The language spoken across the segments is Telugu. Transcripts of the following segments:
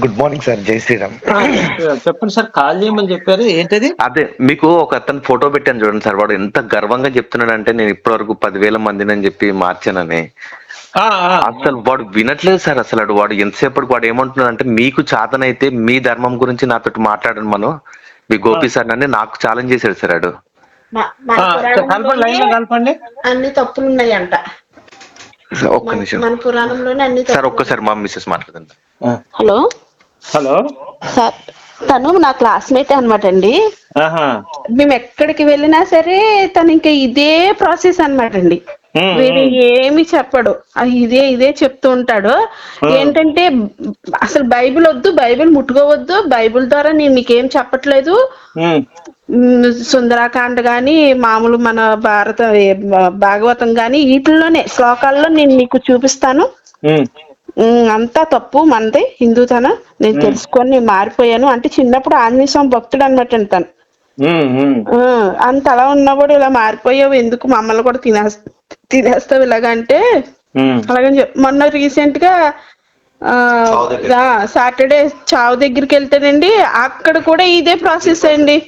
గుడ్ మార్నింగ్ సార్, జై శ్రీరామ్. చెప్పండి సార్, కాల్ చేయమని చెప్పారు, ఏంటది? అదే మీకు ఒక అతను ఫోటో పెట్టాను చూడండి సార్. వాడు ఎంత గర్వంగా చెప్తున్నాడు అంటే, నేను ఇప్పటి వరకు 10,000 మందిని అని చెప్పి మార్చానని. అసలు వాడు వినట్లేదు సార్. అసలు వాడు ఎంతసేపటికి వాడు ఏమంటున్నాడు అంటే, మీకు చేతనైతే మీ ధర్మం గురించి నాతో మాట్లాడను మనం, మీ గోపి సార్ అని నాకు ఛాలెంజ్ చేశాడు సార్. వాడు కలపండి, అన్ని తప్పులు ఉన్నాయంట. ఒక్క నిమిషం మన పురాణంలోనే అన్ని సార్, ఒక్కసారి మా మిస్సెస్ మాట్లాడండి. హలో హలో సార్, తను నా క్లాస్మేట్ అనమాట అండి. మేము ఎక్కడికి వెళ్ళినా సరే తను ఇంకా ఇదే ప్రాసెస్ అనమాట అండి. వీడు ఏమి చెప్పడు, ఇదే చెప్తూ ఉంటాడు. ఏంటంటే అసలు బైబిల్ వద్దు, బైబిల్ ముట్టుకోవద్దు, బైబిల్ ద్వారా నేను మీకేం చెప్పట్లేదు, సుందరాకాండ గాని మామూలు మన భాగవతం గాని వీటిల్లోనే శ్లోకాల్లో నేను మీకు చూపిస్తాను, అంతా తప్పు మనది హిందూతనం, నేను తెలుసుకొని నేను మారిపోయాను అంటే. చిన్నప్పుడు ఆంజనేయ స్వామి భక్తుడు అనమాట తను. అంత అలా ఉన్నప్పుడు ఇలా మారిపోయావు ఎందుకు, మమ్మల్ని కూడా తినేస్తావు ఇలాగంటే అలాగని మొన్న రీసెంట్ గా సాటర్డే చావు దగ్గరికి వెళ్తానండి, అక్కడ కూడా ఇదే ప్రాసెస్ అండి.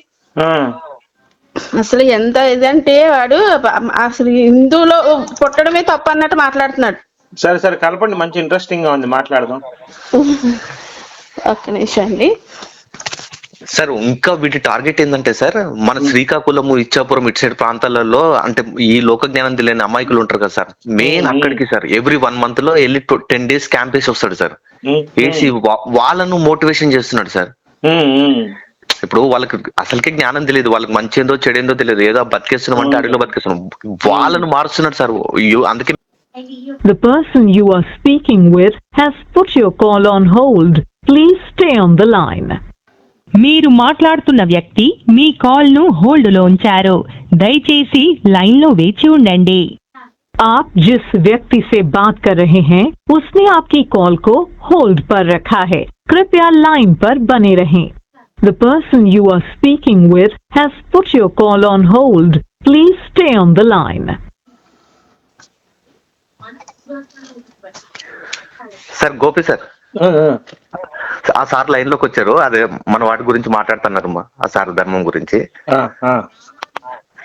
అసలు ఎంత ఇదంటే వాడు అసలు హిందువులో పుట్టడమే తప్పు అన్నట్టు మాట్లాడుతున్నాడు. సరే సరే కలపండి, మంచి ఇంట్రెస్టింగ్ గా ఉంది, మాట్లాడదాం. ఒక్క నిమిషం అండి సార్. ఇంకా వీటి టార్గెట్ ఏంటంటే సార్, మన శ్రీకాకుళము, ఇచ్చాపురం ఇటు సైడ్ ప్రాంతాలలో అంటే ఈ లోక జ్ఞానం తెలియని అమాయకులు ఉంటారు కదా సార్, మెయిన్ అక్కడికి సార్ ఎవ్రీ 1 month లో వెళ్ళి 10 days క్యాంప్ వేసి వస్తాడు సార్. వేసి వాళ్ళను మోటివేషన్ చేస్తున్నాడు సార్. ఇప్పుడు వాళ్ళకి అసలుకే జ్ఞానం తెలియదు, వాళ్ళకి మంచి ఏందో చెడేందో తెలియదు, ఏదో బతికేస్తున్నాం అంటే అడవిలో బతికేస్తున్నాం, వాళ్ళను మారుస్తున్నాడు సార్. అందుకే The person you are speaking with has put your call on hold. Please stay on the line. మీరు మాట్లాడుతున్న వ్యక్తి మీ కాల్ ను హోల్డ్ లో ఉంచారు, దయచేసి లైన్ లో వేచి ఉండండి. आप जिस व्यक्ति से बात कर रहे हैं उसने आपकी कॉल को होल्ड पर रखा है, कृपया लाइन पर बने रहें. The person you are speaking with has put your call on hold. Please stay on the line. Sir Gopi sir, ఆ సార్ లైన్ లోకి వచ్చారు. అదే మన వాటి గురించి మాట్లాడుతున్నారు, ఆ సార్ ధర్మం గురించి.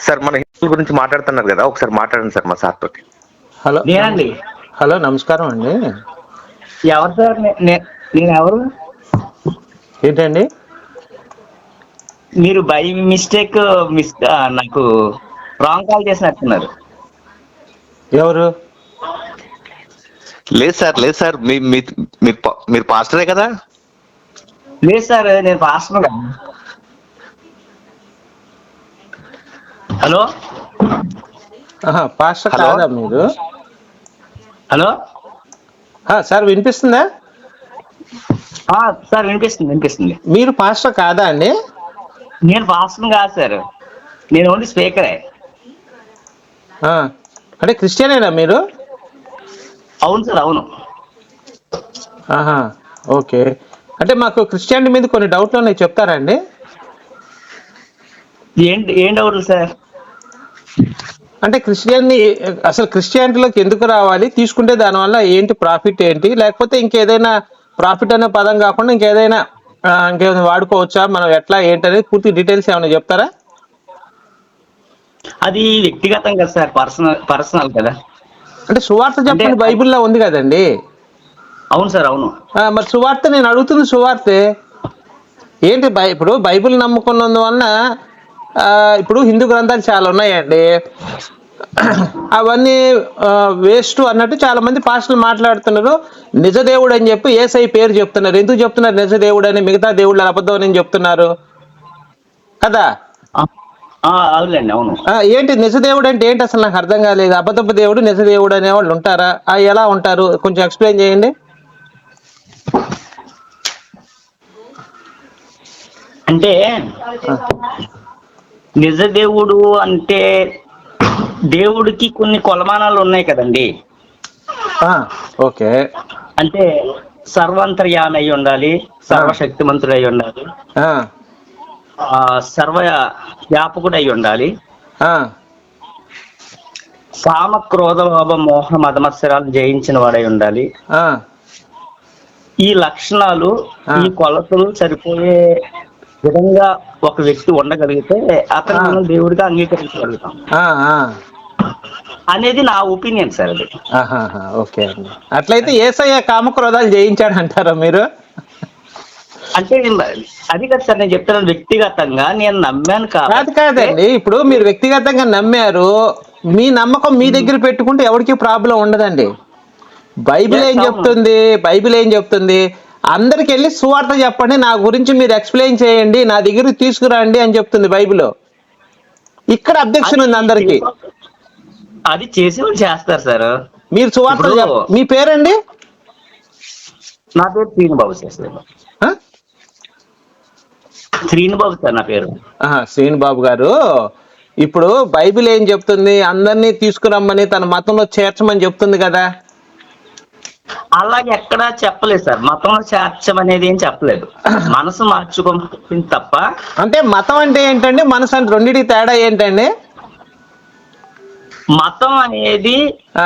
సార్ మన హిందువుల గురించి మాట్లాడుతున్నారు కదా, ఒకసారి మాట్లాడండి సార్ మా సార్ తోటి. హలో నేనండి. హలో నమస్కారం అండి. ఎవరు సార్? నేను ఎవరు? ఏంటండి మీరు బై మిస్టేక్ నాకు రాంగ్ కాల్ చేసినట్టున్నారు. ఎవరు? లేదు సార్, మీరు పాస్టరే కదా? లేదు సార్, నేను పాస్టర్ కదా. హలో పాస్టర్ కాదా మీరు? హలో సార్ వినిపిస్తుందా? సార్ వినిపిస్తుంది. మీరు పాస్టర్ కాదా అండి? నేను పాస్టర్ కాదు సార్, నేను ఓన్లీ స్పీకరే. అంటే క్రిస్టియనేనా మీరు? అవును సార్, అవును. ఓకే. అంటే మాకు క్రిస్టియానిటీ మీద కొన్ని డౌట్లు ఉన్నాయి, చెప్తారా అండి? ఏం డౌట్లు సార్? అంటే అసలు క్రిస్టియానిటీలోకి ఎందుకు రావాలి, తీసుకుంటే దానివల్ల ఏంటి ప్రాఫిట్ ఏంటి, లేకపోతే ఇంకేదైనా ప్రాఫిట్ అనే పదం కాకుండా ఇంకేదైనా వాడుకోవచ్చా, మనం ఎట్లా ఏంటనేది పూర్తి డీటెయిల్స్ ఏమైనా చెప్తారా? అది వ్యక్తిగతం కదా సార్, పర్సనల్ కదా. అంటే సువార్త చెప్పండి బైబిల్లో ఉంది కదండి. అవును సార్, అవును. మరి సువార్త నేను అడుగుతుంది, సువార్తే ఏంటి? ఇప్పుడు బైబిల్ నమ్ముకున్నందువలన ఇప్పుడు హిందూ గ్రంథాలు చాలా ఉన్నాయండి, అవన్నీ వేస్ట్ అన్నట్టు చాలా మంది పాస్టర్లు మాట్లాడుతున్నారు. నిజదేవుడు అని చెప్పి యేసై పేరు చెప్తున్నారు. ఎందుకు చెప్తున్నారు నిజదేవుడు అని? మిగతా దేవుళ్ళు అబద్ధం అని చెప్తున్నారు కదా. అవునండి, అవును. ఏంటి నిజదేవుడు అంటే ఏంటి అసలు నాకు అర్థం కాలేదు. అబద్ధపు దేవుడు నిజదేవుడు అనే వాళ్ళు ఉంటారా? ఎలా ఉంటారు, కొంచెం ఎక్స్ప్లెయిన్ చేయండి. అంటే నిజ దేవుడు అంటే దేవుడికి కొన్ని కొలమానాలు ఉన్నాయి కదండి. ఓకే. అంటే సర్వాంతర్యామి అయి ఉండాలి, సర్వశక్తిమంతుడు అయి ఉండాలి, సర్వ వ్యాపకుడు అయి ఉండాలి, కామ క్రోధ లోభ మోహ మదమత్సరాలు జయించిన వాడై ఉండాలి, ఈ లక్షణాలు ఆ. ఈ కొలతలు సరిపోయే విధంగా ఒక వ్యక్తి ఉండగలిగితే అతను ఆ. మనం దేవుడిగా అంగీకరించగలుగుతాం ఆ, ఆ. అనేది నా ఒపీనియన్ సార్ అది. ఆహాహా, ఓకే అండి. అట్లయితే యేసయ్య కామక్రోధాలు జయించాడు అంటారా మీరు? అంటే అది కాదు సార్, నేను చెప్తాను వ్యక్తిగతంగా నేను నమ్మాను కాదు కాదండి, ఇప్పుడు మీరు వ్యక్తిగతంగా నమ్మారు, మీ నమ్మకం మీ దగ్గర పెట్టుకుంటే ఎవరికి ప్రాబ్లం ఉండదండి. బైబిల్ ఏం చెప్తుంది? బైబిల్ ఏం చెప్తుంది? అందరికి వెళ్ళి సువార్త చెప్పండి, నా గురించి మీరు ఎక్స్ప్లెయిన్ చేయండి, నా దగ్గరికి తీసుకురండి అని చెప్తుంది బైబిల్. ఇక్కడ అబ్జెక్షన్ ఉంది అందరికి. అది చేసేవాళ్ళు చేస్తారు సార్. మీరు సువార్త మీ పేరండి? నా పేరు శ్రీనుబాబు సార్. ఆ? శ్రీనుబాబు సార్ నా పేరు. శ్రీనుబాబు గారు, ఇప్పుడు బైబిల్ ఏం చెప్తుంది? అందరినీ తీసుకురమ్మని తన మతంలో చేర్చమని చెప్తుంది కదా. అలాగే ఎక్కడా చెప్పలేదు సార్, మతంలో చేర్చమనేది ఏం చెప్పలేదు. మనసు మార్చుకోమని తప్ప. అంటే మతం అంటే ఏంటండి, మనసు అంటే రెండింటికి తేడా ఏంటండి? మతం అనేది ఆ,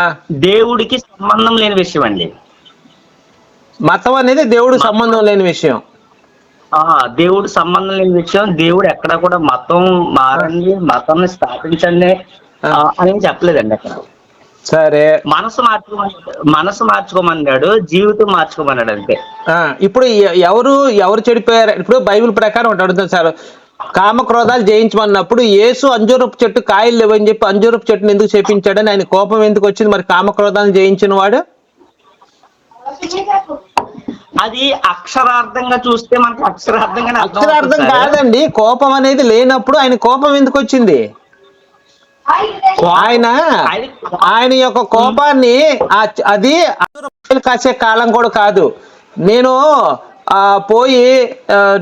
దేవుడికి సంబంధం లేని విషయం అండి. మతం అనేది దేవుడు సంబంధం లేని విషయం. దేవుడు సంబంధం లేని విషయం. దేవుడు ఎక్కడ కూడా మతం మారండి, మతం స్థాపించండి అని చెప్పలేదండి అక్కడ. సరే, మనసు మార్చుకోమన్నాడు, జీవితం మార్చుకోమన్నాడు అంతే. ఇప్పుడు ఎవరు చెడిపోయారు? ఇప్పుడు బైబిల్ ప్రకారం ఒకటి అడుగుతుంది సార్, కామక్రోధాలు జయించమన్నప్పుడు యేసు అంజూరపు చెట్టు కాయలు లేవని చెప్పి అంజూరపు చెట్టుని ఎందుకు చేపించాడని ఆయన కోపం ఎందుకు వచ్చింది? మరి కామక్రోధాలను జయించిన వాడు అది అక్షరార్థంగా చూస్తే మనకి అక్షరార్థం కాదండి. కోపం అనేది లేనప్పుడు ఆయన కోపం ఎందుకు వచ్చింది? ఆయన యొక్క కోపాన్ని అది కాసే కాలం కూడా కాదు. నేను పోయి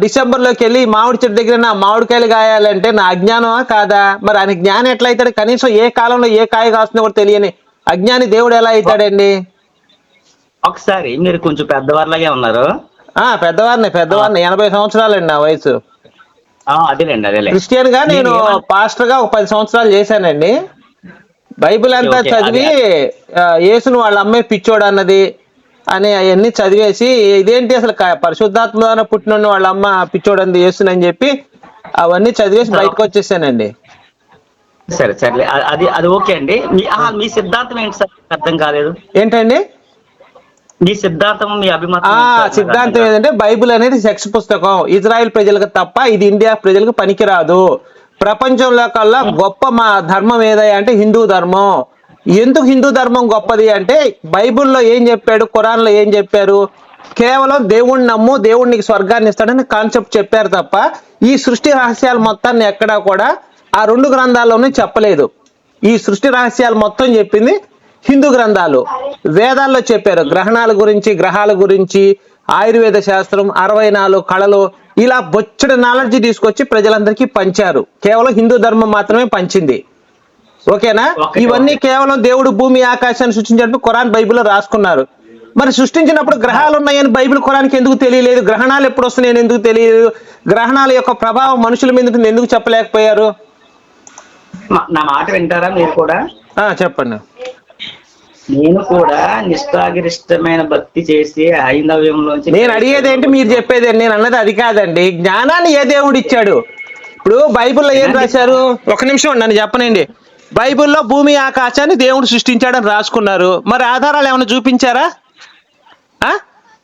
డిసెంబర్లోకి వెళ్ళి మామిడి చెట్టు దగ్గర నా మామిడికాయలు కాయాలంటే నా అజ్ఞానమా కాదా? మరి ఆయన జ్ఞానం ఎట్లా అవుతాడు? కనీసం ఏ కాలంలో ఏ కాయ కాస్తుందో కూడా తెలియని అజ్ఞాని దేవుడు ఎలా అవుతాడండి? ఒకసారి మీరు కొంచెం పెద్దవాళ్ళగే ఉన్నారు. పెద్దవారిని 80 సంవత్సరాలండి నా వయసు. అదేలేండి. క్రిస్టియన్ గా నేను పాస్టర్ గా ఒక 10 సంవత్సరాలు చేశానండి. బైబిల్ అంతా చదివి యేసును వాళ్ళ అమ్మాయి పిచ్చోడు అన్నది అని అవన్నీ చదివేసి, ఇదేంటి అసలు పరిశుద్ధాత్మ ద్వారా పుట్టిన వాళ్ళ అమ్మ పిచ్చోడు అంది యేసుని అని చెప్పి అవన్నీ చదివేసి బయటకు వచ్చేసానండి. సరే అది ఓకే అండి. మీ సిద్ధాంతం ఏంటి సార్? అర్థం కాలేదు. ఏంటండి మీ సిద్ధాంతం, మీ అభిమతం? సిద్ధాంతం ఏంటంటే బైబిల్ అనేది సెక్స్ పుస్తకం, ఇజ్రాయెల్ ప్రజలకు తప్ప ఇది ఇండియా ప్రజలకు పనికిరాదు. ప్రపంచంలో కల్లా గొప్ప మా ధర్మం ఏదయ్యా అంటే హిందూ ధర్మం. ఎందుకు హిందూ ధర్మం గొప్పది అంటే బైబిల్లో ఏం చెప్పాడు, ఖురాన్లో ఏం చెప్పారు? కేవలం దేవుణ్ణి నమ్ము, దేవుడు నీకు స్వర్గాన్ని ఇస్తాడని కాన్సెప్ట్ చెప్పారు తప్ప ఈ సృష్టి రహస్యాలు మొత్తాన్ని ఎక్కడా కూడా ఆ 2 గ్రంథాల్లోనే చెప్పలేదు. ఈ సృష్టి రహస్యాలు మొత్తం చెప్పింది హిందూ గ్రంథాలు. వేదాల్లో చెప్పారు గ్రహణాల గురించి, గ్రహాల గురించి, ఆయుర్వేద శాస్త్రం, 64 కళలు, ఇలా బొచ్చడి నాలెడ్జ్ తీసుకొచ్చి ప్రజలందరికీ పంచారు. కేవలం హిందూ ధర్మం మాత్రమే పంచింది. ఓకేనా? ఇవన్నీ కేవలం దేవుడు భూమి ఆకాశాన్ని సృష్టించినప్పుడు ఖురాన్ బైబిల్లో రాసుకున్నారు. మరి సృష్టించినప్పుడు గ్రహాలు ఉన్నాయని బైబిల్ ఖురాన్కి ఎందుకు తెలియలేదు? గ్రహణాలు ఎప్పుడు వస్తున్నాయని ఎందుకు తెలియలేదు? గ్రహణాల యొక్క ప్రభావం మనుషుల మీద ఎందుకు చెప్పలేకపోయారు? నా మాట వింటారా మీరు కూడా? చెప్పండి. నేను కూడా నిష్ఠాగరిష్టమైన భక్తి చేసి హైందవ్యంలోంచి నేను అడిగేది ఏంటి, మీరు చెప్పేది నేను అన్నది అది కాదండి. జ్ఞానాన్ని ఏ దేవుడు ఇచ్చాడు? ఇప్పుడు బైబిల్లో ఏం రాశారు? ఒక నిమిషం నన్ను చెప్పనండి. బైబిల్లో భూమి ఆకాశాన్ని దేవుడు సృష్టించాడని రాసుకున్నారు. మరి ఆధారాలు ఏమైనా చూపించారా?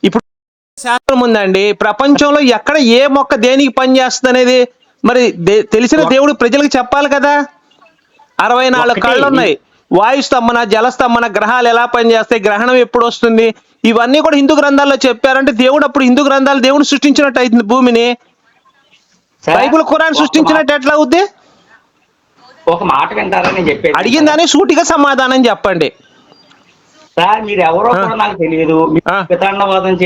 ఇప్పుడు శాస్త్రం ఉందండి, ప్రపంచంలో ఎక్కడ ఏ మొక్క దేనికి పని చేస్తుంది అనేది మరి తెలిసిన దేవుడు ప్రజలకు చెప్పాలి కదా. 64 కళ్ళు ఉన్నాయి, వాయుస్తంభన, జలస్తంభన, గ్రహాలు ఎలా పనిచేస్తాయి, గ్రహణం ఎప్పుడు వస్తుంది, ఇవన్నీ కూడా హిందూ గ్రంథాల్లో చెప్పారంటే దేవుడు అప్పుడు హిందూ గ్రంథాలు దేవుడు సృష్టించినట్టు అవుతుంది భూమిని. బైబిల్ ఖురాన్ సృష్టించినట్టు ఎట్లా అవుద్ది? ఒక మాట వింటారా నేను చెప్పేది? అడిగిందని సూటిగా సమాధానం చెప్పండి. సార్ మీరు ఎవరో కూడా నాకు తెలియదు. వితండవాదం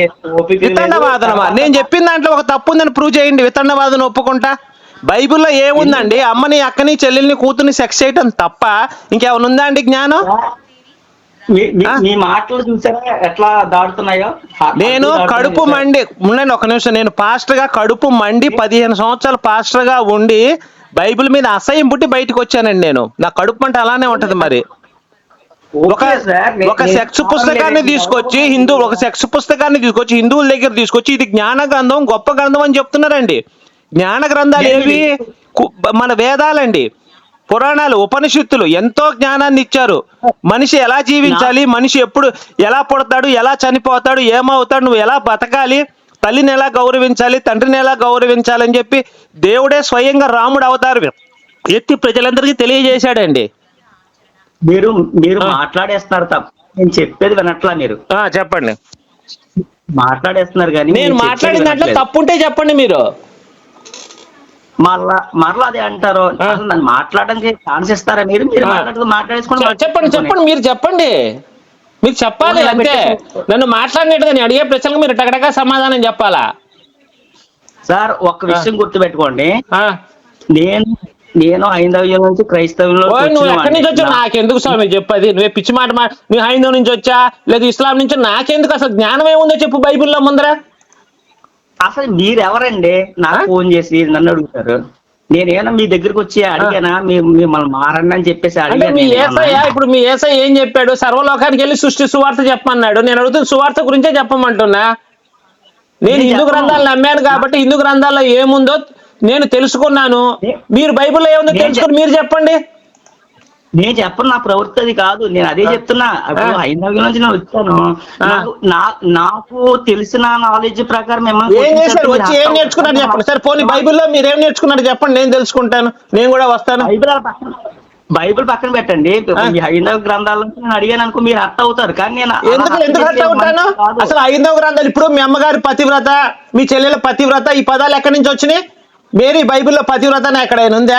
వితండవాదనమా? నేను చెప్పిన దాంట్లో ఒక తప్పు ఉందని ప్రూవ్ చేయండి. వితండవాదం ఒప్పుకుంటా. బైబిల్లో ఏముందండి? అమ్మని, అక్కని, చెల్లెల్ని, కూతుర్ని సెక్స్ చేయటం తప్ప ఇంకేమైనా ఉందా అండి జ్ఞానం? మీ మాటలు చూసారా ఎట్లా దాడుతున్నాయో? నేను కడుపు మండి ఉండండి ఒక నిమిషం. నేను పాస్టర్ గా కడుపు మండి 15 సంవత్సరాలు పాస్టర్ గా ఉండి బైబిల్ మీద అసహ్యం పుట్టి బయటకు వచ్చానండి. నా కడుపు మంట అలానే ఉంటది. మరి ఓకే సార్, ఒక సెక్స్ పుస్తకాన్ని తీసుకొచ్చి హిందువుల దగ్గర తీసుకొచ్చి ఇది జ్ఞాన గ్రంథం, గొప్ప గ్రంథం అని చెప్తున్నారండి. జ్ఞాన గ్రంథాలు ఏవి? మన వేదాలండి, పురాణాలు, ఉపనిషత్తులు ఎంతో జ్ఞానాన్ని ఇచ్చారు. మనిషి ఎలా జీవించాలి, మనిషి ఎప్పుడు ఎలా పుడతాడు, ఎలా చనిపోతాడు, ఏమవుతాడు, నువ్వు ఎలా బతకాలి, తల్లిని ఎలా గౌరవించాలి, తండ్రిని ఎలా గౌరవించాలని చెప్పి దేవుడే స్వయంగా రాముడు అవతారం ఎత్తి ప్రజలందరికీ తెలియజేశాడండి. మీరు మాట్లాడేస్తున్నారు తప్ప నేను చెప్పేది వినట్లా. మీరు చెప్పండి. మాట్లాడేస్తున్నారు కానీ నేను మాట్లాడిన దాంట్లో తప్పుంటే చెప్పండి. మీరు మరలా అదే అంటారు. అసలు నన్ను మాట్లాడడానికి ఛాన్స్ ఇస్తారా? మీరు మాట్లాడేసుకోండి. చెప్పండి. మీరు చెప్పండి. మీరు చెప్పాలి అంతే. నన్ను మాట్లాడినట్టుగా నేను అడిగే ప్రశ్నలకు మీరు టగటగా సమాధానం చెప్పాలా? సార్ ఒక్క విషయం గుర్తుపెట్టుకోండి, నేను హైందవ్యం నుంచి క్రైస్తవంలో. నువ్వు ఎక్కడి నుంచి వచ్చావు నాకెందుకు స్వామి చెప్పది? నువ్వే పిచ్చి మాట నువ్వు హైందవం నుంచి వచ్చా లేదా ఇస్లాం నుంచి, నాకెందుకు? అసలు జ్ఞానం ఏముందో చెప్పు బైబిల్లో ముందర. అసలు మీరెవరండి నాకు ఫోన్ చేసి నన్ను అడుగుతారు? నేనేమన్నా మీ దగ్గరికి వచ్చి అడిగానా మిమ్మల్ని మారండి అని చెప్పేసి మీ ఏసయ్య ఇప్పుడు మీ ఏసయ్య ఏం చెప్పాడు? సర్వలోకానికి వెళ్ళి సృష్టి సువార్త చెప్పమన్నాడు. నేను అడుగుతున్న సువార్త గురించే చెప్పమంటున్నా. నేను హిందూ గ్రంథాలు నమ్మాను కాబట్టి హిందూ గ్రంథాల్లో ఏముందో నేను తెలుసుకున్నాను. మీరు బైబిల్లో ఏముందో తెలుసుకుని మీరు చెప్పండి. నేను చెప్పను, నా ప్రవృత్తి అది కాదు. నేను అదే చెప్తున్నా. హైందవ్యం నుంచి నేను వచ్చాను. నాకు తెలిసిన నాలెడ్జ్ ప్రకారం ఏం చేశారు, వచ్చి ఏం నేర్చుకున్నారు చెప్పండి. సరే పోనీ బైబిల్లో మీరు ఏం నేర్చుకున్నారు చెప్పండి, నేను తెలుసుకుంటాను, నేను కూడా వస్తాను. బైబిల్ పక్కన పెట్టండి. హైందవ గ్రంథాల నుంచి నేను అడిగాను అనుకో, మీరు హర్ట్ అవుతారు. కానీ నేను ఎందుకు హర్ట్ అవుతాను? అసలు హైందవ గ్రంథాలు ఇప్పుడు మీ అమ్మగారి పతివ్రత, మీ చెల్లెల పతివ్రత, ఈ పదాలు ఎక్కడి నుంచి వచ్చినాయి? మేరీ బైబిల్లో పతివ్రత ఎక్కడైనా ఉందా?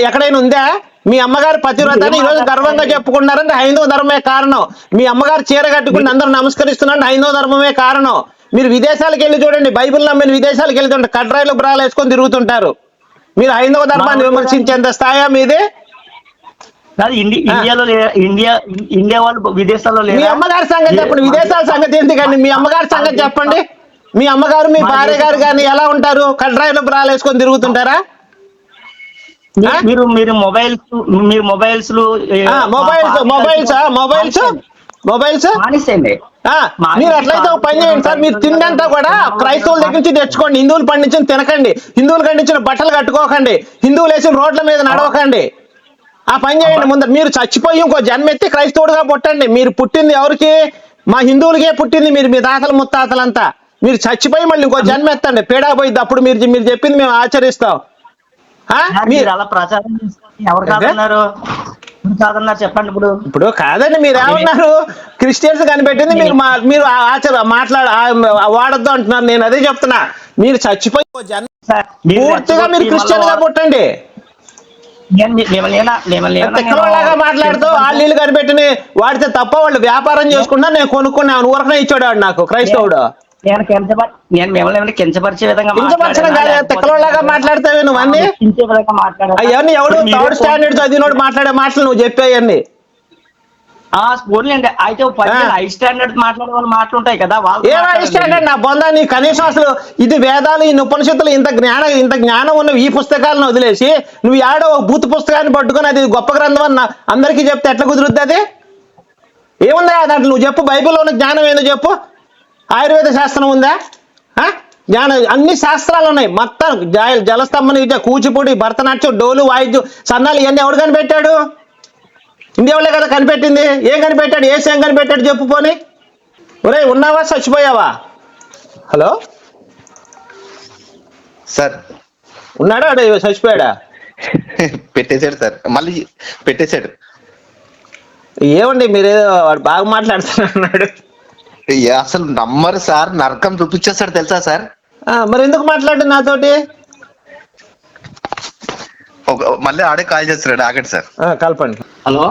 ఎక్కడైనా ఉందా? మీ అమ్మగారు పతివ్రతని ఈరోజు గర్వంగా చెప్పుకున్నారంటే హైందవ ధర్మమే కారణం. మీ అమ్మగారు చీర కట్టుకుని అందరూ నమస్కరిస్తున్నారంటే హైందవ ధర్మమే కారణం. మీరు విదేశాలకు వెళ్ళి చూడండి, బైబిల్ నమ్మిన విదేశాలకు వెళ్ళి చూడండి, కడ్రాయిలు బ్రాలు వేసుకొని తిరుగుతుంటారు. మీరు హైందవ ధర్మాన్ని విమర్శించేంత స్థాయా మీది? ఇండియాలో ఇండియా వాళ్ళు విదేశాల్లో మీ అమ్మగారి సంగతి చెప్పండి. విదేశాల సంగతి ఎందుకండి? మీ అమ్మగారి సంగతి చెప్పండి. మీ అమ్మగారు మీ భార్య గారు కానీ ఎలా ఉంటారు? కడ్రాయిలు బ్రాలు వేసుకొని తిరుగుతుంటారా? మీరు మొబైల్స్ మీరు అట్లయితే ఒక పని చేయండి సార్. మీరు తిండంతా కూడా క్రైస్తవుల దగ్గర నుంచి తెచ్చుకోండి. హిందువులు పండించిన తినకండి, హిందువులు పండించిన బట్టలు కట్టుకోకండి, హిందువులు వేసిన రోడ్ల మీద నడవకండి. ఆ పని చేయండి. ముందు మీరు చచ్చిపోయి ఇంకో జన్మెత్తి క్రైస్తవుడుగా పుట్టండి. మీరు పుట్టింది ఎవరికి? మా హిందువులకే పుట్టింది. మీరు మీ తాతలు ముత్తాతలంతా మీరు చచ్చిపోయి మళ్ళీ ఇంకో జన్మెత్తండి. పేడా పోయిద్ది. అప్పుడు మీరు చెప్పింది మేము ఆచరిస్తాం. మీరు అలా ప్రచారం చేస్తారు. ఎవరు కాదన్నారు? చెప్పండి. ఇప్పుడు కాదండి, మీరు ఏమన్నారు? క్రిస్టియన్స్ కనిపెట్టింది మీరు వాడద్దు అంటున్నారు. నేను అదే చెప్తున్నా. మీరు చచ్చిపోయి పూర్తిగా మీరు క్రిస్టియన్ గా పుట్టండి. లాగా మాట్లాడుతూ వాళ్ళు కనిపెట్టిన వాడితే తప్ప వాళ్ళు వ్యాపారం చేసుకున్నా నేను కొనుక్కున్నాను ఊరకనే ఇచ్చాడు వాడు నాకు క్రైస్తవుడు. నేను మిమ్మల్ని కించపరిచే విధంగా తెక్కలాగా మాట్లాడతావే నువ్వు అన్ని? అవన్నీ ఎవడు థర్డ్ స్టాండర్డ్ చదివినోడు మాట్లాడే మాటలు నువ్వు చెప్పాయన్ని. అయితే హై స్టాండర్డ్ మాట్లాడే వాళ్ళు మాట్లాడుంటాయి కదా. ఏ హై స్టాండర్డ్ నా బొందా? నీ కనీసం అసలు ఇది వేదాలు, ఈ ఉపనిషత్తులు ఇంత జ్ఞానం ఉన్న ఈ పుస్తకాలను వదిలేసి నువ్వు ఆడో ఒక బూత్ పుస్తకాన్ని పట్టుకొని అది గొప్ప గ్రంథం అని అందరికీ చెప్తే ఎట్లా కుదురుద్ది? అది ఏముందా దాంట్లో? నువ్వు చెప్పు. బైబిల్లో ఉన్న జ్ఞానం ఏందో చెప్పు. ఆయుర్వేద శాస్త్రం ఉందా? జ్ఞానం అన్ని శాస్త్రాలు ఉన్నాయి మొత్తం. జలస్తంభన విద్య, కూచిపూడి, భరతనాట్యం, డోలు, వాయిద్యం, సన్నాలు ఇవన్నీ ఎవడు కనిపెట్టాడు? ఇండియా వాళ్ళే కదా కనిపెట్టింది. ఏం కనిపెట్టాడు? ఏం కనిపెట్టాడు చెప్పు పోనీ. ఒరే ఉన్నావా చచ్చిపోయావా? హలో సార్ ఉన్నాడా? చచ్చిపోయాడా? పెట్టేశాడు సార్, మళ్ళీ పెట్టేశాడు. ఏమండి మీరేదో వాడు బాగా మాట్లాడుతున్నాడు. అసలు నమ్మరు సార్, నరకం చూపించేస్తాడు తెలుసా సార్. మరి ఎందుకు మాట్లాడు నాతోటి? మళ్ళీ ఆడే కాల్ చేస్తున్నాడు, ఆగండి సార్. కలపండి. హలో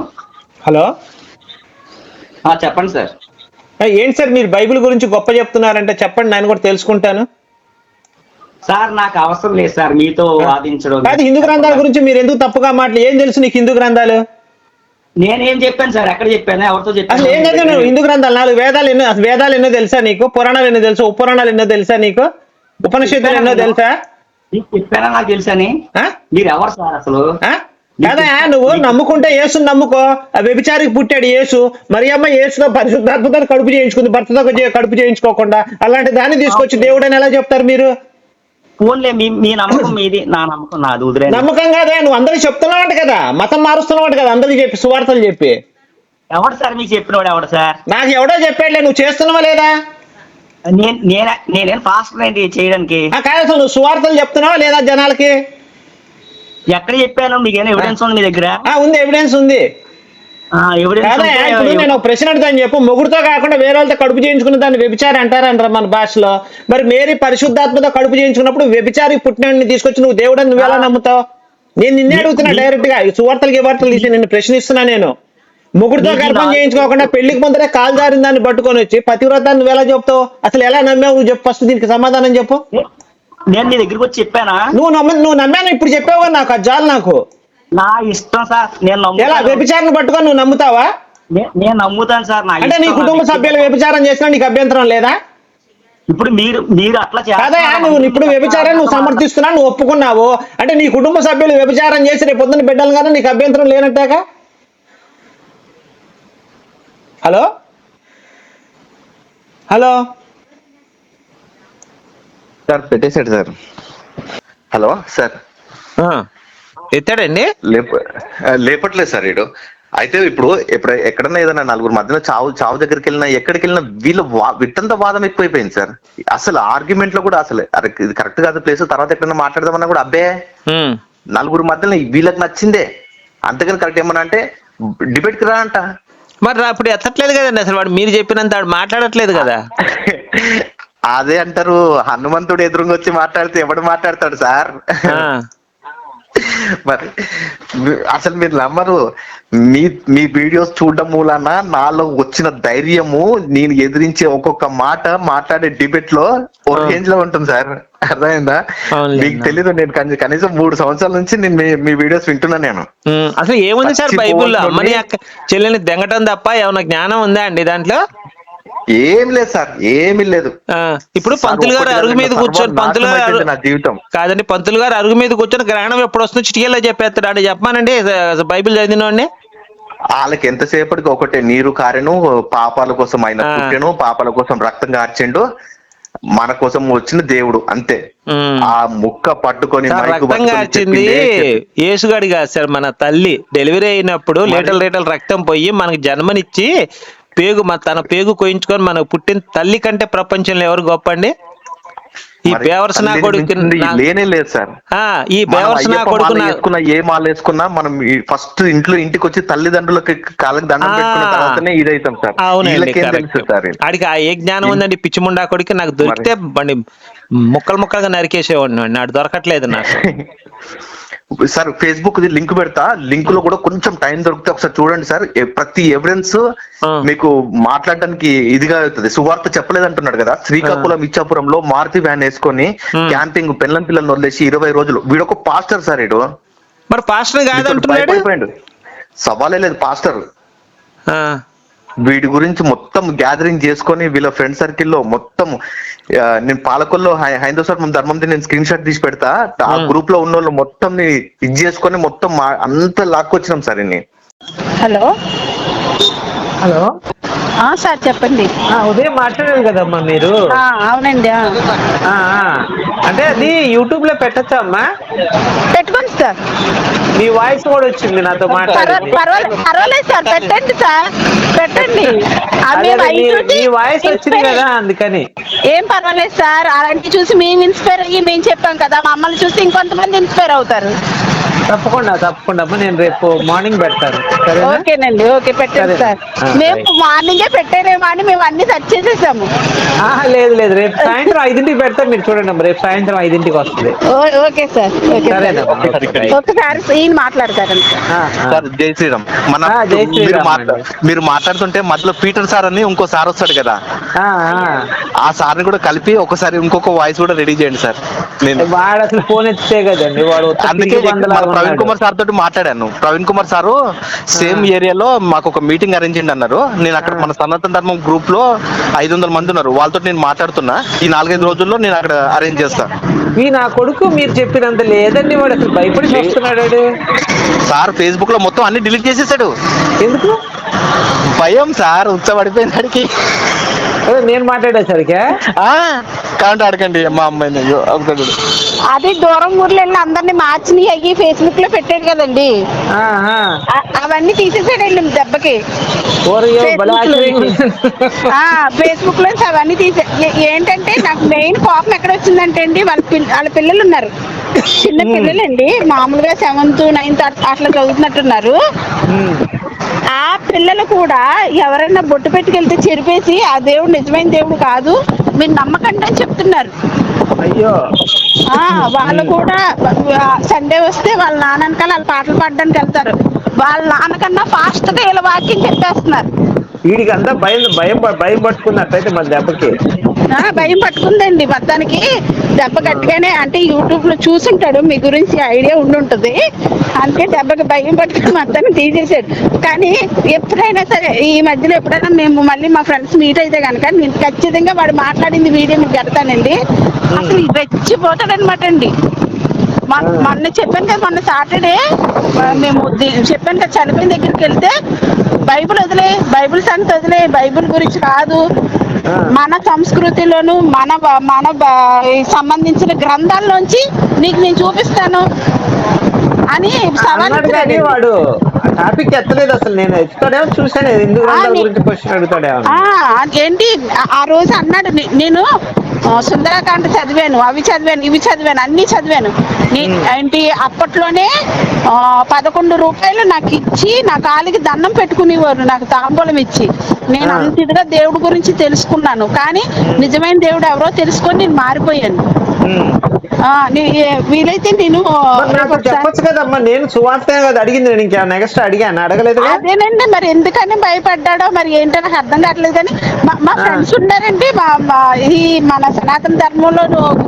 చెప్పండి సార్. ఏంటి సార్ మీరు బైబిల్ గురించి గొప్ప చెప్తున్నారంటే చెప్పండి, నేను కూడా తెలుసుకుంటాను. సార్ నాకు అవసరం లేదు సార్ మీతో వాదించడం. కాదు, హిందూ గ్రంథాల గురించి మీరు ఎందుకు తప్పుగా ఏం తెలుసు నీకు హిందూ గ్రంథాలు? నేనేం చెప్పాను సార్? ఎక్కడ చెప్పాను? ఎవరితో చెప్పాను? అసలు ఏం చదివావు నువ్వు? హిందూ గ్రంథాలు 4 వేదాలు ఎన్నో తెలుసా నీకు? పురాణాలు ఎన్నో తెలుసు? ఉపపురాణాలు ఎన్నో తెలుసా నీకు? ఉపనిషత్తులు ఎన్నో తెలుసా? చెప్పానా నాకు తెలుసని? మీరు ఎవరు సార్ అసలు? కదా నువ్వు నమ్ముకుంటే యేసుని నమ్ముకో. ఆ వ్యభిచారికి పుట్టాడు యేసు, మరి అమ్మ యేసులో పరిశుద్ధాత్మతో కడుపు చేయించుకుంది, భర్తతో కడుపు చేయించుకోకుండా. అలాంటి దాన్ని తీసుకొచ్చి దేవుడు అని ఎలా చెప్తారు మీరు? ఫోన్లే మీ నమ్మకం మీది, నా నమ్మకం నాది. వదిలే నమ్మకం కాదే, నువ్వు అందరికి చెప్తున్నావంట కదా, మతం మారుస్తున్నావంట కదా అందరికి చెప్పి, సువార్తలు చెప్పి. ఎవడు సార్ మీకు చెప్పినవాడు? ఎవడు సార్? నాకు ఎవడో చెప్పాడులే, నువ్వు చేస్తున్నావా లేదా? నేనేం పాస్టర్ ఏంటి చేయడానికి? కాదు, అసలు నువ్వు సువార్తలు చెప్తున్నావా లేదా జనాలకి? ఎక్కడ చెప్పాను? మీకేమైనా ఎవిడెన్స్ ఉంది మీ దగ్గర? ఉంది, ఎవిడెన్స్ ఉంది. ఎవిడెన్స్ ఇప్పుడు నేను ఒక ప్రశ్న అడుగుతాను చెప్పు. మొగుడుతో కాకుండా వేరే వాళ్ళతో కడుపు చేయించుకున్న దాన్ని వ్యభిచారి అంటారంటారా మన భాషలో? మరి మేరీ పరిశుద్ధాత్మతో కడుపు చేయించుకున్నప్పుడు వ్యభిచారికి పుట్టిన తీసుకొచ్చి నువ్వు దేవుడని నువ్వు ఎలా నమ్ముతావు? నేను నిన్నే అడుగుతున్నా డైరెక్ట్ గా, సువార్తలకి వార్తలు తీసి నిన్ను ప్రశ్నిస్తున్నా నేను. మొగుడుతో గర్భం చేయించుకోకుండా పెళ్లికి ముందరే కాలు జారిన దాన్ని పట్టుకొని వచ్చి పతివ్రతాన్ని నువ్వు ఎలా చెప్తావు? అసలు ఎలా నమ్మావు నువ్వు చెప్పు, ఫస్ట్ దీనికి సమాధానం చెప్పు. నేను నీ దగ్గరికి వచ్చి చెప్పానా? నువ్వు నమ్మాను ఇప్పుడు చెప్పావు నాకు అది చాలు. నాకు నా ఇష్టం సార్, నేను ఎలా వ్యభిచారాన్ని పట్టుకొని నువ్వు నమ్ముతావా? నేను నమ్ముతాను సార్. అంటే నీ కుటుంబ సభ్యులు వ్యభిచారం చేసినా నీకు అభ్యంతరం లేదా? ఇప్పుడు మీరు అట్లా కాదా, నువ్వు ఇప్పుడు వ్యభిచారాన్ని నువ్వు సమర్థిస్తున్నా, నువ్వు ఒప్పుకున్నావు అంటే నీ కుటుంబ సభ్యులు వ్యభిచారం చేసి రేపు పొద్దున్న బిడ్డలు కానీ నీకు అభ్యంతరం లేనట్టాగా? హలో హలో సార్ పెట్టేశాడు సార్. హలో సార్, ఎత్తాడండి? లేపట్లేదు సార్ వీడు. అయితే ఇప్పుడు ఎక్కడన్నా ఏదైనా నలుగురు మధ్యలో చావు దగ్గరికి వెళ్ళినా ఎక్కడికి వెళ్ళినా వీళ్ళు విట్టంతా వాదం ఎక్కువైపోయింది సార్. అసలు ఆర్గ్యుమెంట్ లో కూడా అసలు అరే ఇది కరెక్ట్ కాదు ప్లేస్, తర్వాత ఎక్కడన్నా మాట్లాడదామన్నా కూడా అబ్బే నలుగురు మధ్యలో వీళ్ళకి నచ్చిందే, అంతకని కరెక్ట్ ఏమన్నా అంటే డిబేట్ కి రా అంట. మరి అప్పుడు ఎత్తట్లేదు కదండి అసలు, వాడు మీరు చెప్పినంత వాడు మాట్లాడట్లేదు కదా. అదే అంటారు, హనుమంతుడు ఎదురుగా వచ్చి మాట్లాడితే ఎవడు మాట్లాడతాడు సార్? మరి అసలు మీరు నమ్మరు, మీ వీడియోస్ చూడడం మూలన నాలో వచ్చిన ధైర్యము, నేను ఎదిరించే ఒక్కొక్క మాట మాట్లాడే డిబేట్ లో ఒక రేంజ్ లో ఉంటుంది సార్. అర్థమైందా? మీకు తెలీదు, నేను కనీసం 3 సంవత్సరాల నుంచి నేను మీ వీడియోస్ వింటున్నా. నేను అసలు ఏముంది సార్ బైబుల్లో అమ్మని అక్క చెల్లెని దెంగటం తప్ప ఏమన్నా జ్ఞానం ఉందా అండి దాంట్లో? ఏం లేదు సార్, ఏమీ లేదు. ఇప్పుడు పంతులు గారు అరుగు మీద కూర్చొని నా జీవితం కాదండి, పంతులు గారు అరుగు మీద కూర్చొని గ్రహణం ఎప్పుడు వస్తుందో చిటికెల్లో చెప్పేస్తాడు అని చెప్పానండి బైబిల్ చదివినోడిని. వాళ్ళకి ఎంతసేపటికి ఒకటే, నీరు కారెను పాపాల కోసం ఆయన పుట్టెను, పాపాల కోసం రక్తం కార్చిండు, మన కోసం వచ్చిన దేవుడు అంతే. ఆ ముక్క పట్టుకొని రక్తం కార్చింది యేసుగాడి కాదు సార్, మన తల్లి డెలివరీ అయినప్పుడు లీటర్ల రక్తం పోయి మనకు జన్మనిచ్చి తన పేగు కోయించుకొని మనకు పుట్టిన తల్లి కంటే ప్రపంచంలో ఎవరు గొప్ప అండి? ఈ బేవర్సన కొడుకు లేనే లేదు సార్. ఈ బేవర్సన కొడుకు వేసుకున్నా ఏ మాల వేసుకున్నా మనం ఫస్ట్ ఇంటికి వచ్చి తల్లిదండ్రులకి కాళ్ళకి దండం పెట్టుకున్న తర్వాతనే ఇదైతాం సార్. ఆడికి ఏ జ్ఞానం ఉందండి పిచ్చిముండా కొడుకు? నాకు దొరికితే బండి ముక్కలుగా నరికేసేవాడిని, నాడు దొరకట్లేదు నాకు. సార్ ఫేస్బుక్ లింక్ పెడతా, లింక్ లో కూడా కొంచెం టైం దొరికితే ఒకసారి చూడండి సార్. ప్రతి ఎవిడెన్స్ మీకు మాట్లాడడానికి ఇదిగా అవుతుంది. సువార్త చెప్పలేదు అంటున్నాడు కదా, శ్రీకాకుళం ఇచ్చాపురంలో మారుతి వ్యాన్ వేసుకొని క్యాంపింగ్ పిల్లల పిల్లల్ని వదిలేసి 20 రోజులు. వీడొక పాస్టర్ సార్, వీడు మరి పాస్టర్ కాదంటున్నాడు. సవాలే లేదు పాస్టర్. వీడి గురించి మొత్తం గ్యాదరింగ్ చేసుకొని వీళ్ళ ఫ్రెండ్ సర్కిల్లో మొత్తం, నేను పాలకొల్లో హైందవ ధర్మం నేను స్క్రీన్ షాట్ తీసి పెడతా, ఆ గ్రూప్ లో ఉన్న వాళ్ళు మొత్తం ఇది చేసుకొని మొత్తం అంతా లాక్కొచ్చినాం సార్. హలో హలో సార్ చెప్పండి. ఉదయం మాట్లాడారు కదమ్మా మీరు? అవునండి. అంటే అది యూట్యూబ్ లో పెట్టచ్చా అమ్మా? పెట్టుకోండి సార్. మీ వాయిస్ కూడా వచ్చింది నాతో మాట్లాడి. పర్వాలేదు సార్, పెట్టండి సార్, పెట్టండి. మీ వాయిస్ వచ్చింది కదా అందుకని. ఏం పర్వాలేదు సార్, అలాంటి చూసి మేము ఇన్స్పైర్ అయ్యి మేము చెప్పాం కదా, మమ్మల్ని చూసి ఇంకొంతమంది ఇన్స్పైర్ అవుతారు. తప్పకుండా అమ్మా, నేను రేపు మార్నింగ్ పెడతాను. ఓకేనండి, ఓకే పెట్టండి సార్. మేము మార్నింగే పెట్టారేమో అని మేము అన్ని సెర్చ్ చేసేసాము. లేదు రేపు సాయంత్రం 5ంటికి పెడతాను, మీరు చూడండి. రేపు సాయంత్రం 5ంటికి వస్తుంది. ఓకే సార్, ఒకసారి ఈయన మాట్లాడతారండి సార్. జై శ్రీరామ్. మీరు మాట్లాడుతుంటే మధ్యలో పీటర్ సార్ అని ఇంకో సార్ వస్తాడు కదా, ఆ సార్ ని కూడా కలిపి ఒకసారి ఇంకొక వాయిస్ కూడా రెడీ చేయండి సార్. వాడు అసలు ఫోన్ ఎత్తే కదండి, వాడు అందుకే ప్రవీణ్ కుమార్ సార్ తోటి మాట్లాడాను. ప్రవీణ్ కుమార్ సారు సేమ్ ఏరియాలో మాకు ఒక మీటింగ్ అరేంజ్ చేయండి అన్నారు. నేను అక్కడ మన సనాతన ధర్మం గ్రూప్ లో 500 మంది ఉన్నారు, వాళ్ళతో నేను మాట్లాడుతున్నా. ఈ 4-5 రోజుల్లో నేను అక్కడ అరేంజ్ చేస్తా. ఈ నా కొడుకు మీరు చెప్పినంత లేదండి, వాడు అసలు భయపడి చూస్తున్నాడు. సార్ ఫేస్బుక్ లో మొత్తం అన్ని డిలీట్ చేసేసాడు. ఎందుకు? భయం సార్, ఉచ్చబడిపోయింది అడిగి. అదే నేను మాట్లాడేసరికి కాంటే అడగండి మా అమ్మాయిని. అది దూరం ఊర్లో వెళ్ళి అందరినీ మార్చిని అయ్యి ఫేస్బుక్ లో పెట్టాడు కదండి, అవన్నీ తీసేసాడండి దెబ్బకి. ఫేస్బుక్ లో అవన్నీ తీసే ఏంటంటే నాకు మెయిన్ కోపం ఎక్కడ వచ్చిందంటే అండి, వాళ్ళ పిల్లలు ఉన్నారు, చిన్న పిల్లలండి, మామూలుగా 7th 9th అట్లా చదువుతున్నట్టున్నారు. ఆ పిల్లలు కూడా ఎవరైనా బొట్టు పెట్టుకెళ్తే చెరిపేసి ఆ దేవుడు నిజమైన దేవుడు కాదు, మీరు నమ్మకండి అని చెప్తున్నారు. అయ్యో, వాళ్ళు కూడా సండే వస్తే వాళ్ళ నాన్నకల్లా వాళ్ళు పాటలు పాడడానికి వెళ్తారు. వాళ్ళ నాన్నకన్నా ఫాస్ట్ గా వీళ్ళ వాక్యం చెప్పేస్తున్నారు. వీడికి అంతా భయం పట్టుకున్నట్టయితే మన దెబ్బకి. భయం పట్టుకుందండి మొత్తానికి. దెబ్బ గట్టిగానే, అంటే యూట్యూబ్ లో చూసుంటాడు, మీ గురించి ఐడియా ఉండుంటది, అంటే దెబ్బకి భయం పట్టుకుని మొత్తాన్ని తీసేసాడు. కానీ ఎప్పుడైనా సరే ఈ మధ్యలో ఎప్పుడైనా మేము మళ్ళీ మా ఫ్రెండ్స్ మీట్ అయితే కనుక నేను ఖచ్చితంగా వాడు మాట్లాడింది వీడియో మీకు పెడతానండి. అసలు రెచ్చిపోతాడు అనమాట అండి. మొన్న చెప్పాను కదా, మొన్న సాటర్డే మేము చెప్పాను కదా, చనిపోయిన దగ్గరికి వెళ్తే బైబిల్ సంగతి వదిలే, బైబిల్ గురించి కాదు, మన సంస్కృతిలోను మన సంబంధించిన గ్రంథాల్లోంచి నీకు నేను చూపిస్తాను అని సవాల్. వాడు టాపిక్ ఎత్తలేదు అసలు. నేను ఎత్తుతాడేమో చూసాను, హిందూ గ్రంథాల గురించి క్వశ్చన్ అడుగుతాడేమో. ఏంటి ఆ రోజు అన్నాడు, నేను సుందరకాండ చదివాను, అవి చదివాను, ఇవి చదివాను, అన్ని చదివాను. ఏంటి అప్పట్లోనే 11 రూపాయలు నాకు ఇచ్చి నా కాలికి దండం పెట్టుకునేవారు, నాకు తాంబూలం ఇచ్చి. నేను అంతగా దేవుడి గురించి తెలుసుకున్నాను, కానీ నిజమైన దేవుడు ఎవరో తెలుసుకొని నేను మారిపోయాను. వీలైతే నేను చెప్పొచ్చు కదమ్మా, నేను సువార్త కదా అడిగింది, నేను ఇంకా నెక్స్ట్ అడగలేదు. అదేనండి, మరి ఎందుకని భయపడ్డాడో మరి ఏంటో నాకు అర్థం కావట్లేదు. కానీ మా ఫ్రెండ్స్ ఉన్నారండి, ఈ మన సనాతన ధర్మంలో గ్రూప్